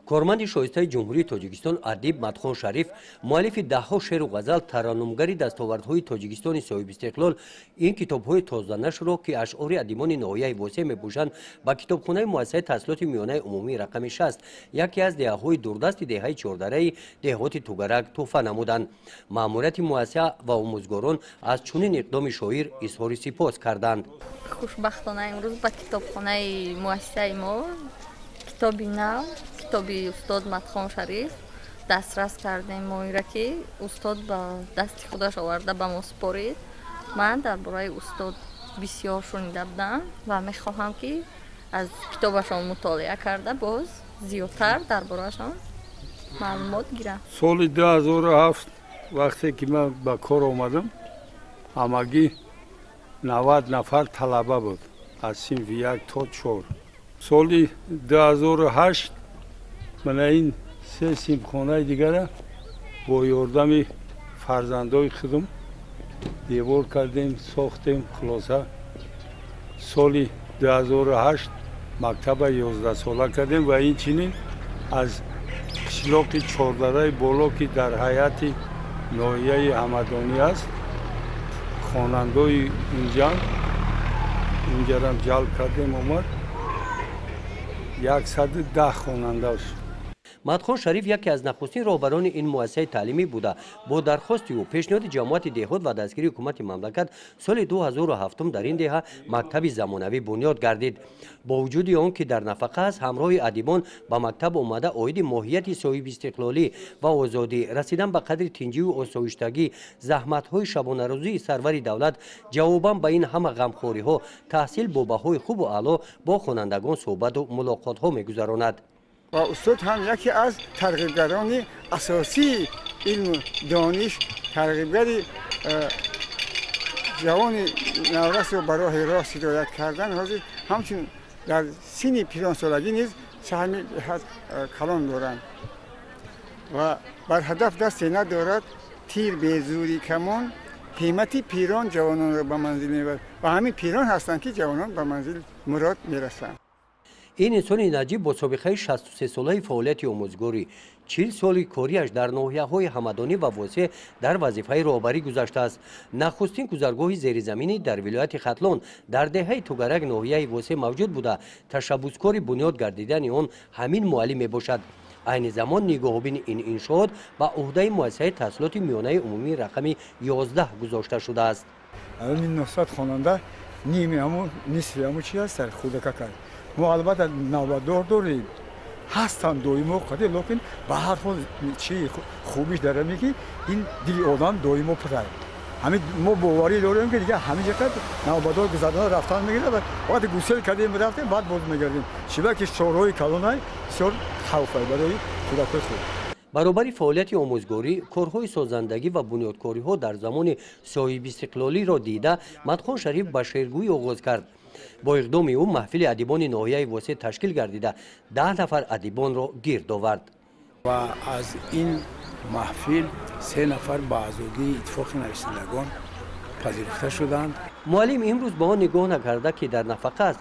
کارمند شایسته جمهوری تاجیکستان ادیب مدخان شریف مؤلف دهها شعر و غزل ترانه‌نگاری دستاوردهای تاجیکستان صاحب استقلال این کتاب‌های تازه نشر را که اشعار ادیبان ناحیه واسع می‌پوشند با کتابخانه مؤسسه تحصیلات میانه عمومی رقم 60 یکی از دهه‌های دوردست دهه 14 دهات توگرک تحفه نمودند. مأموریت مؤسسه و آموزگاران از چنین اقدام شاعر اظهار سپاس کردند. خوشبختانه امروز با کتابخانه مؤسسه ما کتابی نو کتابی استاد مدخان شریف دسترس کردیم. ما این را که استاد با دست خودش آورده به ما سپارید. من درباره استاد بسیار شنیده بودم و میخواهم که از کتابشان مطالعه کرده باز زیادتر دربارهشان معلومات گیرم. سال 2007 وقتی که من به کار آمدم همگی 90 نفر طلبه بود از صنف 1 تا 4. سال 2008 من این 3 صنفخانه دیگر با یاردم فرزندای خودم دیوار کردیم ساختیم. خلاصه سال 2008 مکتب 11 ساله کردیم و این چنین از قشلاق 14 بالا که در حیات ناحیه همدانی است خواننده‌ای اینجا را جلب کردیم آمد 110 خواننده است. مدخان شریف یکی از نخستین راهبران این مؤسسه تعلیمی بوده. با درخواست او پیشنهاد جماعت دهات و دستگیری حکومت مملکت سال 2007 در این دهه مکتب زمانوی بنیاد گردید. با وجود آن که در نفقه است همراه ادیبان به مکتب آمده عاید ماهیت صاحب استقلالی و آزادی رسیدن به قدر تنجی و آسایشتگی زحمت های شبانه روزی سرور دولت جوابا به این همه غمخواری ها تحصیل با بهای خوب و اعلی با خوانندگان صحبت و ملاقات ها میگذراند. و استاد هم یکی از ترغیبگران اساسی علم دانش ترغیبگری جوان نورس رو برای راست هدایت کردن حاضر همچون در سن پیران سالگی نیز سهم کلان دارند و بر هدف دست ندارد تیر به زوری کمان قیمتی پیران جوانان را به منزل میبرد و همین پیران هستند که جوانان به منزل مراد میرسند. این انسان نجیب با سابقه 63 ساله فعالیت آموزگاری 40 سال کاریش در ناحیه‌های همدانی و واسع در وظیفه راهبری گذشته است. نخستین گذرگاه زیرزمینی در ولایت ختلان در دهه توگرک ناحیه واسع موجود بوده. تشبثکار بنیاد گردیدن آن همین معلم میباشد. عین زمان نگاهبین این انشاءات به عهده مؤسسه تحصیلات میانه عمومی رقم 11 گذاشته شده است. این 900 خواننده نیمی همون نصفی همون چی است در خود کرد. ما البته نوادار داریم هستند دویمو قدی لیکن به هر حال چی خوبیش داره میگی این دل آدم دویمو پره. همین ما باوری داریم که دیگه همین جهت نوادار گذردن رفتن میگیره و وقتی گوسل کردیم رفتیم بعد باز میگردیم شبیه که شورای کلونای بسیار خوفه برای کودکان خود. برابر فعالیت آموزگاری کارهای سازندگی و بنیادکاری ها در زمان صاحب استقلالی را دیده مدخان شریف به شعرگویی آغاز کرد. با اقدام او محفل ادیبان ناحیه واسع تشکیل گردیده 10 نفر ادیبان را گرد آورد و از این محفل 3 نفر به آزادی اتفاق نویسندگان پذیرفته شدند. معلم امروز به آن نگاه نکرده که در نفقه است